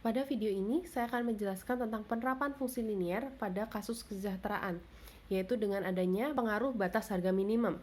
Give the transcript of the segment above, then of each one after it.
Pada video ini, saya akan menjelaskan tentang penerapan fungsi linier pada kasus kesejahteraan, yaitu dengan adanya pengaruh batas harga minimum.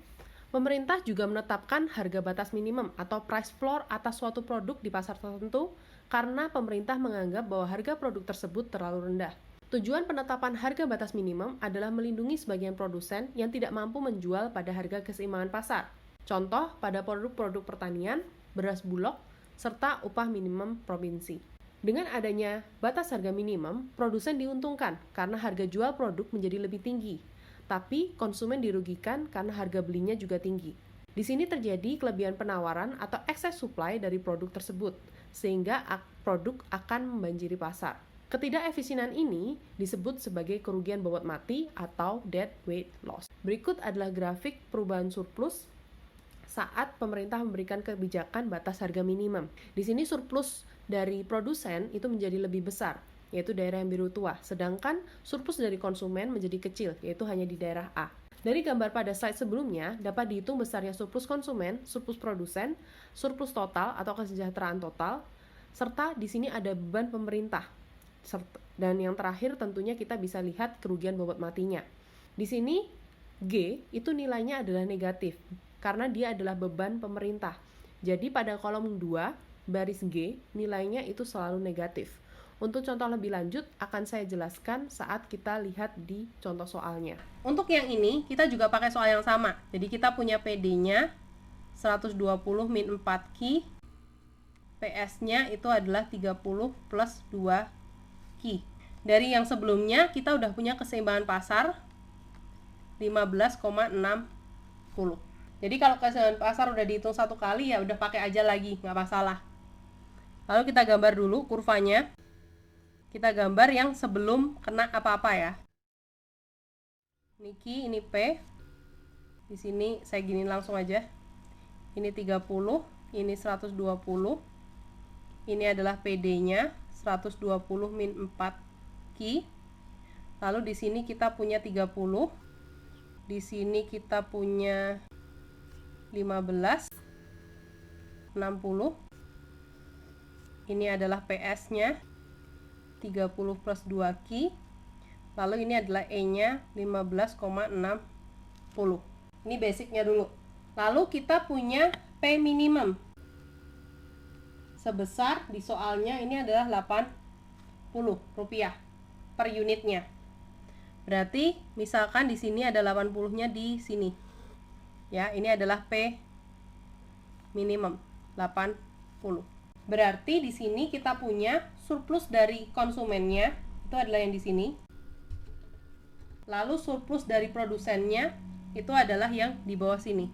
Pemerintah juga menetapkan harga batas minimum atau price floor atas suatu produk di pasar tertentu karena pemerintah menganggap bahwa harga produk tersebut terlalu rendah. Tujuan penetapan harga batas minimum adalah melindungi sebagian produsen yang tidak mampu menjual pada harga keseimbangan pasar. Contoh pada produk-produk pertanian, beras bulog, serta upah minimum provinsi. Dengan adanya batas harga minimum, produsen diuntungkan karena harga jual produk menjadi lebih tinggi, tapi konsumen dirugikan karena harga belinya juga tinggi. Di sini terjadi kelebihan penawaran atau excess supply dari produk tersebut, sehingga produk akan membanjiri pasar. Ketidakefisienan ini disebut sebagai kerugian bobot mati atau dead weight loss. Berikut adalah grafik perubahan surplus saat pemerintah memberikan kebijakan batas harga minimum. Di sini surplus dari produsen itu menjadi lebih besar, yaitu daerah yang biru tua, sedangkan surplus dari konsumen menjadi kecil, yaitu hanya di daerah A. Dari gambar pada slide sebelumnya, dapat dihitung besarnya surplus konsumen, surplus produsen, surplus total atau kesejahteraan total, serta di sini ada beban pemerintah. Dan yang terakhir tentunya kita bisa lihat kerugian bobot matinya. Di sini G itu nilainya adalah negatif, karena dia adalah beban pemerintah. Jadi pada kolom 2, baris G, nilainya itu selalu negatif. Untuk contoh lebih lanjut, akan saya jelaskan saat kita lihat di contoh soalnya. Untuk yang ini, kita juga pakai soal yang sama. Jadi kita punya PD-nya 120 min 4 Ki, PS-nya itu adalah 30 plus 2 Ki. Dari yang sebelumnya, kita udah punya keseimbangan pasar 15,60. Jadi kalau keseimbangan pasar udah dihitung satu kali, ya udah pakai aja lagi, nggak masalah. Lalu kita gambar dulu kurvanya. Kita gambar yang sebelum kena apa-apa ya. Ini Q, ini P. Di sini saya gini langsung aja. Ini 30, ini 120. Ini adalah PD-nya 120 min 4 Q. Lalu di sini kita punya 30. Di sini kita punya 15, 60. Ini adalah PS-nya 30 plus 2 Ki. Lalu ini adalah E-nya 15,60. Ini basicnya dulu. Lalu kita punya P minimum sebesar, di soalnya ini adalah 80 rupiah per unitnya. Berarti misalkan di sini ada 80-nya di sini. Ya, ini adalah P minimum 80. Berarti di sini kita punya surplus dari konsumennya, itu adalah yang di sini. Lalu surplus dari produsennya itu adalah yang di bawah sini.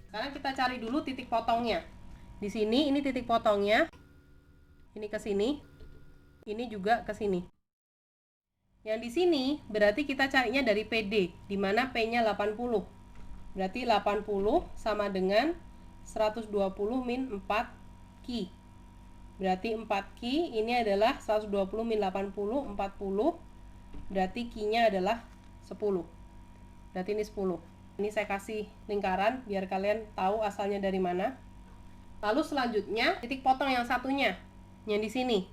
Sekarang kita cari dulu titik potongnya. Di sini ini titik potongnya. Ini ke sini. Ini juga ke sini. Yang di sini berarti kita carinya dari PD, di mana P-nya 80. Berarti 80 sama dengan 120 min 4 Ki. Berarti 4 Ki ini adalah 120 min 80, 40. Berarti Ki-nya adalah 10. Berarti ini 10. Ini saya kasih lingkaran biar kalian tahu asalnya dari mana. Lalu selanjutnya titik potong yang satunya, yang di sini.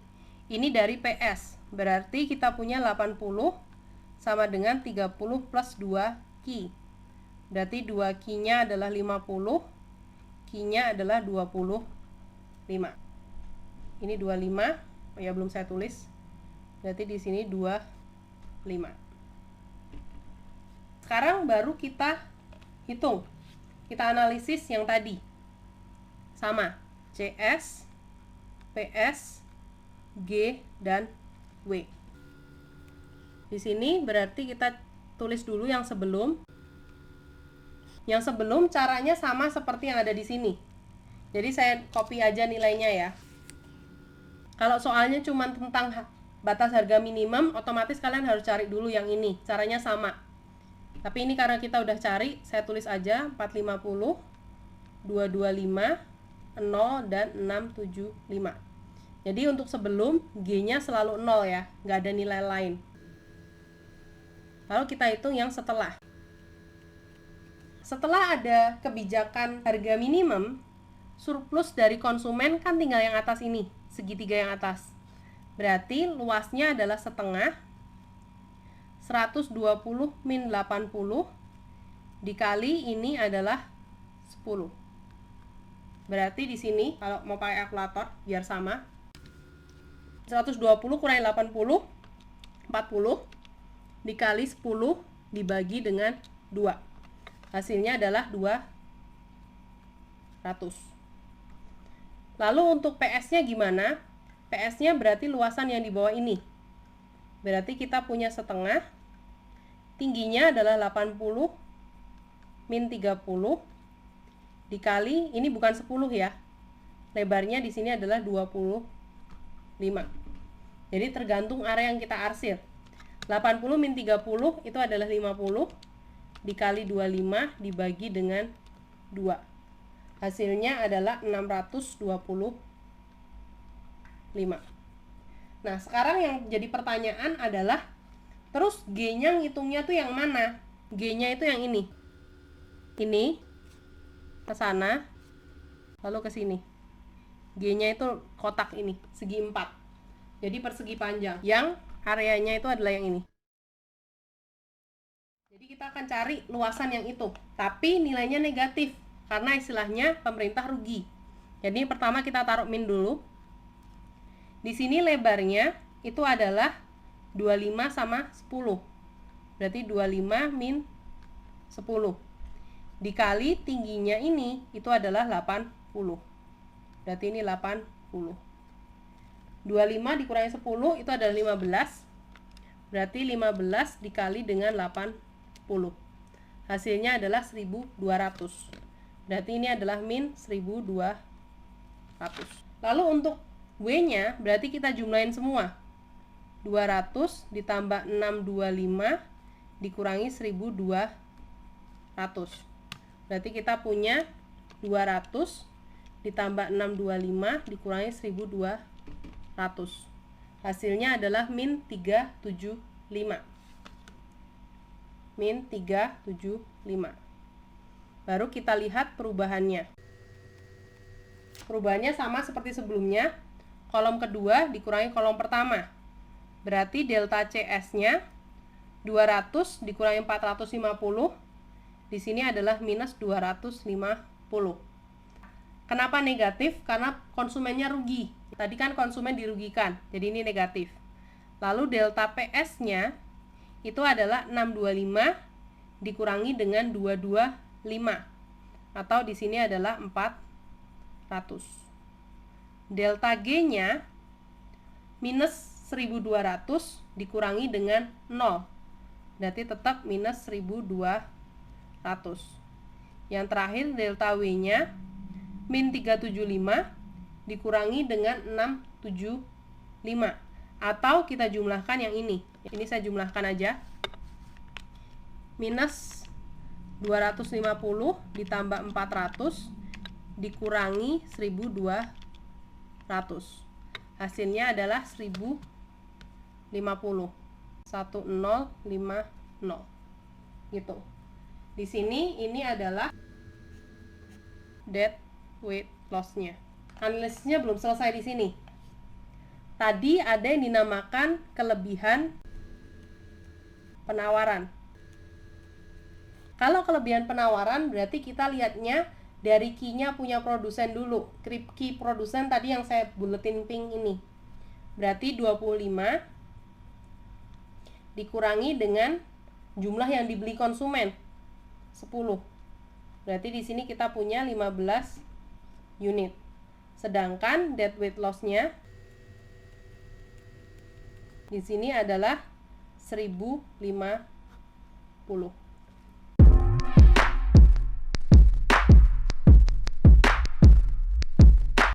Ini dari PS. Berarti kita punya 80 sama dengan 30 plus 2 Ki. Berarti 2 Ki-nya adalah 50. Ki-nya adalah 25. Ini 25. Oh ya, belum saya tulis. Berarti di sini 25. Sekarang baru kita hitung. Kita analisis yang tadi. Sama. CS, PS, G, dan W. Di sini berarti kita tulis dulu yang sebelum. Yang sebelum caranya sama seperti yang ada di sini. Jadi saya copy aja nilainya ya. Kalau soalnya cuma tentang batas harga minimum, otomatis kalian harus cari dulu yang ini. Caranya sama. Tapi ini karena kita udah cari, saya tulis aja 450, 225, 0, dan 675. Jadi untuk sebelum, G-nya selalu 0 ya, nggak ada nilai lain. Lalu kita hitung yang setelah. Setelah ada kebijakan harga minimum, surplus dari konsumen kan tinggal yang atas ini, segitiga yang atas. Berarti luasnya adalah setengah 120 min 80 dikali ini adalah 10. Berarti di sini kalau mau pakai kalkulator biar sama, 120 kurangi 80, 40 dikali 10 dibagi dengan 2. Hasilnya adalah 200. Lalu untuk PS-nya gimana? PS-nya berarti luasan yang di bawah ini. Berarti kita punya setengah, tingginya adalah 80 min 30 dikali, ini bukan 10 ya. Lebarnya di sini adalah 25. Jadi tergantung area yang kita arsir. 80 min 30 itu adalah 50 dikali 25 dibagi dengan 2. Hasilnya adalah 625. Nah, sekarang yang jadi pertanyaan adalah, terus G-nya ngitungnya tuh yang mana? G-nya itu yang ini. Ini ke sana, lalu ke sini. G-nya itu kotak ini, segi 4. Jadi persegi panjang. Yang areanya itu adalah yang ini. Jadi kita akan cari luasan yang itu. Tapi nilainya negatif, karena istilahnya pemerintah rugi. Jadi pertama kita taruh min dulu. Di sini lebarnya itu adalah 25 sama 10. Berarti 25 min 10. Dikali tingginya ini itu adalah 80. Berarti ini 80. 25 dikurangi 10 itu adalah 15. Berarti 15 dikali dengan 80. Hasilnya adalah 1200. Berarti ini adalah min 1200. Lalu untuk W-nya berarti kita jumlahin semua. 200 ditambah 625 dikurangi 1200. Berarti kita punya 200 ditambah 625 dikurangi 1200. Hasilnya adalah min 375. Min 375. Baru kita lihat perubahannya. Perubahannya sama seperti sebelumnya. Kolom kedua dikurangi kolom pertama. Berarti delta CS-nya 200 dikurangi 450. Di sini adalah minus 250. Kenapa negatif? Karena konsumennya rugi. Tadi kan konsumen dirugikan, jadi ini negatif. Lalu delta PS-nya itu adalah 625 dikurangi dengan 225. Atau di sini adalah 400. Delta G-nya minus 1200 dikurangi dengan 0. Berarti tetap minus 1200. Yang terakhir delta W-nya min 375 dikurangi dengan 675. Atau kita jumlahkan yang ini. Ini saya jumlahkan aja. Minus 250 ditambah 400 dikurangi 1200. Hasilnya adalah 1050. 1050 gitu. Di sini ini adalah dead weight loss-nya. Analisisnya belum selesai di sini. Tadi ada yang dinamakan kelebihan penawaran. Kalau kelebihan penawaran berarti kita lihatnya dari key-nya punya produsen dulu. Key produsen tadi yang saya buletin pink ini. Berarti 25 dikurangi dengan jumlah yang dibeli konsumen 10. Berarti di sini kita punya 15 unit. Sedangkan dead weight loss-nya di sini adalah 1050.